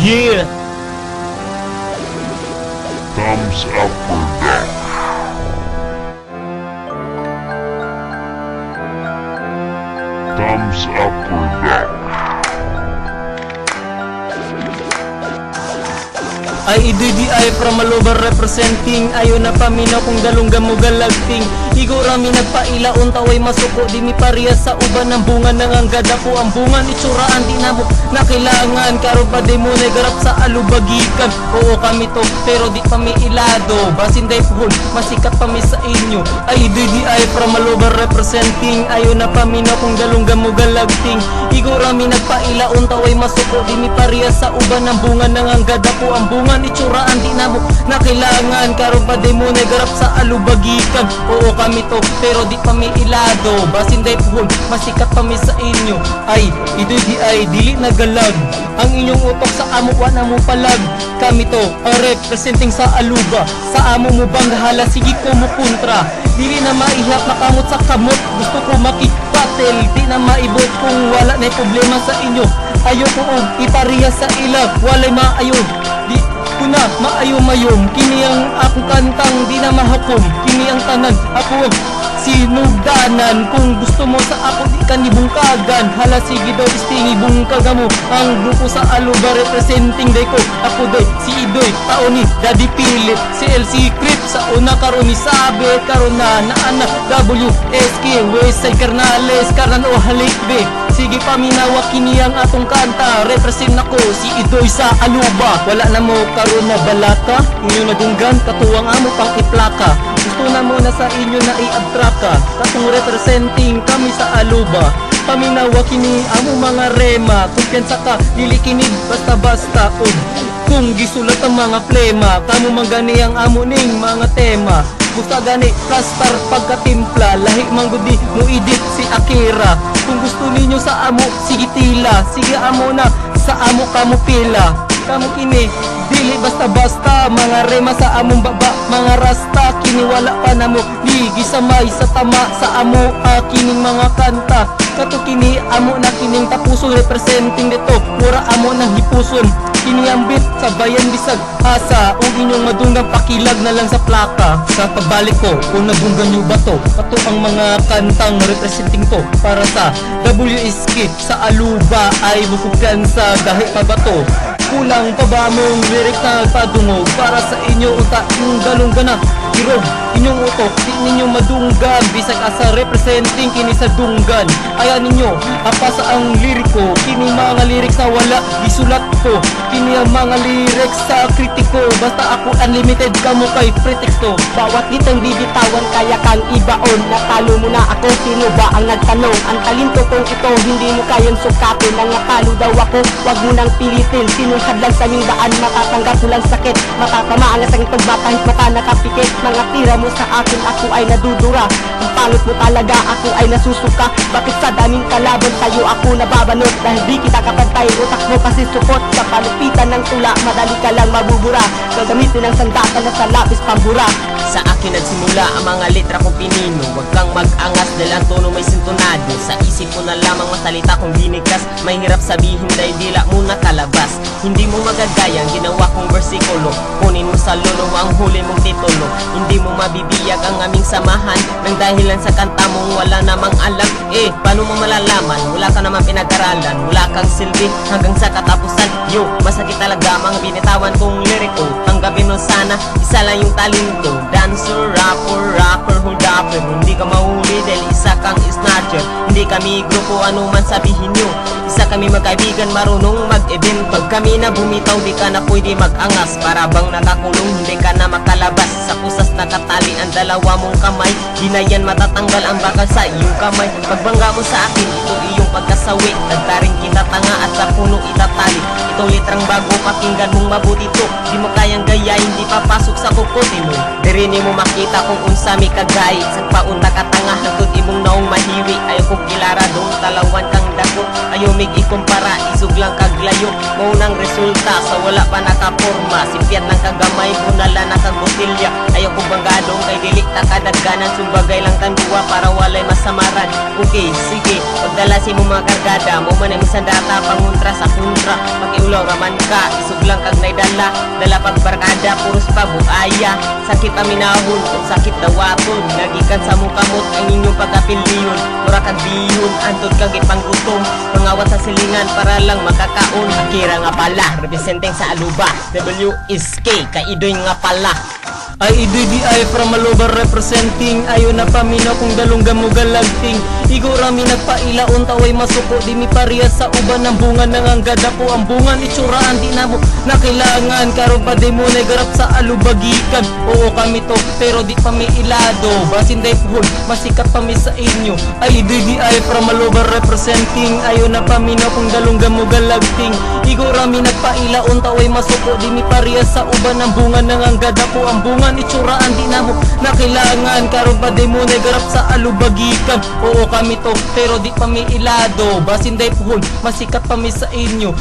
Yeah! Thumbs up or down. Thumbs up or down. Ay IDDI from Malobar representing. Ayo na paminaw kung galungga mo galagting. Igo rami nagpaila untaway masuko. Di mi pariya sa uban ng bunga nanganggada ko ang bungan. Itsuraan di na mo na kailangan. Karon pa di mo nagarap sa alubagikan. Oo kami to pero di pa mi ilado. Basin day puhol masikat pa mi sa inyo. Ay IDDI from Malobar representing. Ayo na paminaw kung galungga mo galagting. Igo rami nagpaila untaway masuko. Di mi pariya sa uban ng bunga nanganggada ko ang bungan. Itsuraan di na mo na kailangan. Karon pa di mo nagarap sa alubagikan. Oo kami to pero di pa mi ilado. Basin day puhol masikat pa mi sa inyo. Ay IDDI dili nagalag. Ang inyong utok sa amo wala mo palag. Kami to ang representing sa aluba. Sa amo mo bang hala sige ko mo kontra. Dili na maihap makamot sa kamot. Gusto ko makipatel. Di na maibot kung wala na problema sa inyo. Ayoko og ipariya sa ilag. Walay maayo. Di kuna maayo-mayom. Kini ang akong kantang di na mahakom. Kini ang tanan ako sinugdanan. Kung gusto mo sa ako di ka nibungkagan. Hala sige daw istingi bungkaga mo. Ang grupo sa aluba representing day ko. Ako day si Idoy tao ni Daddy Philip. Si LC Crip sa una karon ni Sabe. Karon na anak WSK Westside Carnales Karan o Halikbe. Sige paminawa kini ang atong kanta. Represent ako si Idoy sa aluba. Wala na mo karon na balaka. Inyo nadunggan katuwang amo pang iplaka. Gusto na muna sa inyo na i-abtraka. Katong representing kami sa aluba. Paminawa kini amo mga rema. Kumpiyansa ka dili kinig basta-basta. Kung gisulat ang mga plema. Kamo manggani ang amo ning mga tema. Gusto gani plaster pagkatimpla. Lahi manggudi mo edit si Akira. Kung gusto ninyo sa amo sige tila. Sige amo na sa amo kamo pila. Kamo kini dili basta-basta. Mga rema sa among baba. Mga rasta kini wala pa namo. Di gisamay sa tama sa amo kining mga kanta. Kato kini amo na kining tapuson. Representing dito mura amo nang hipuson. Kini ang beat sa bayan bisag asa. Ug inyong madunggang pakilag na lang sa plaka. Sa pagbalik ko kung nadunggan nyo ba to. Kato ang mga kantang representing to. Para sa WSK sa aluba ay bukumpiyansa dahil pa ba to. Kulang pa ba mong lyric na padungog. Para sa inyo uta yung galungga na hirog inyong utok. Di ninyo madunggan bisag asa representing kini sa dunggan. Ayan ninyo apasa ang liriko. Kini mga lyrics na wala gisulat ko. Kini ang mga lyrics sa kritiko. Basta ako unlimited kamo kay pretexto. Bawat ditong bibitawan kaya kang ibaon. Natalo mo na ako, sino ba ang nagtanong? Ang talento kong ito, hindi mo kayang sukatin. Nangatalo daw ako, wag mo nang pilitin. Sinungkad lang sa aming daan, matatanggap mo lang sakit. Matatama ang asang pagbatang mata nakapikit. Mga tira mo sa akin, ako ay nadudura. Ang pangit mo talaga, ako ay nasusuka. Bakit sa daming kalaban sa'yo ako nababanot? Dahil di kita kapantay, utak mo kasi sukot. Sa palupitan ng tula, madali ka lang mabubura. Gagamitin ang sandata na sa lapis pambura. Sa akin nagsimula ang mga letra kong pinino. Huwag kang mag-angas dahil ang tono may sintonado. Sa isip mo na lamang masalita kung binigkas. Mahirap sabihin dahil dila mo nakalabas. Hindi mo magagaya ang ginawa kong versikulo. Kunin mo sa lolo ang huli mong titulo. Hindi mo mabibiyag ang aming samahan nang dahilan sa kanta mong wala namang alam. Paano mo malalaman? Wala ka naman pinag-aralan. Wala kang silbi hanggang sa katapusan. Yo, masakit talaga mga binitawan kong liriko. Tanggapin mo sana, isa lang yung talento. Dancer, rocker, hold upper. Hindi ka mahuli dahil isa kang snatcher. Hindi kami grupo, ano man sabihin nyo. Isa kami magkaibigan, marunong mag-event. Pag kami na bumitaw, di ka na pwede mag-angas. Para bang nakakulong, hindi ka na makalabas. Sa kusas nakatali ang dalawa mong kamay. Di na yan matatanggal ang bakal sa iyong kamay. Pagbangga mo sa akin, ito iyong pagkasawi. Nagtaring kita tanga at sa puno itatali. Itong litrang bago, pakinggan mong mabuti to. Di mo kayang gaya, hindi papasok sa kukote mo. Dirini mo makita kung unsa mi kagay. Sa paunta ka tanga, hangtod imong naong mahiwi. Ayaw kong kilara dong talawan kang dako. Ayaw mig ikumpara, isog lang kaglayo. Maunang resulta sa wala pa nakaporma. Simpiat ng kagamay, bunala na kagbotilya. Ayaw kong banggadong kay dili ta kadagganan. Sumbagay lang tanduwa para walay masamaran. Okay, sige, pagdala si mo mga kargada. Mo man ang isang data, panguntra sa kontra. Tulaw raman ka, isog lang kag naidala. Dala pagbarkada, puros pa buaya. Sakit aminahon, kung sakit dawaton. Nagikan sa mukamot ang inyong pagkapiliyon. Mura kag bihon, antod kag ipanggutom. Mangawat sa silingan para lang makakaon. Akira nga pala, representing sa Aluba. WSK, kaidoy nga pala. Ay IDDI from Malubar representing. Ayo na paminaw kung dalungga mo galagting. Igo rami nagpailaon taway masuko. Di mi parehas sa uban ng bunga nanganggada po. Ang bungan itsuraan di na mo na kailangan. Karon pa di mo nagarap sa alubagikan. Oo kami to pero di pa may ilado. Basin day puhol masikat pa mi sa inyo. Ay IDDI from Malubar representing. Ayo na paminaw kung dalungga mo galagting. Igo rami nagpailaon taway masuko. Di mi parehas sa uban ng bunga nanganggada po. Ang bungan itsuraan di na mo na kailangan. Karon pa di mo nagarap sa alubagikan. Oo kami to pero di pa may ilado. Basin day puhol masikat pa mi sa inyo.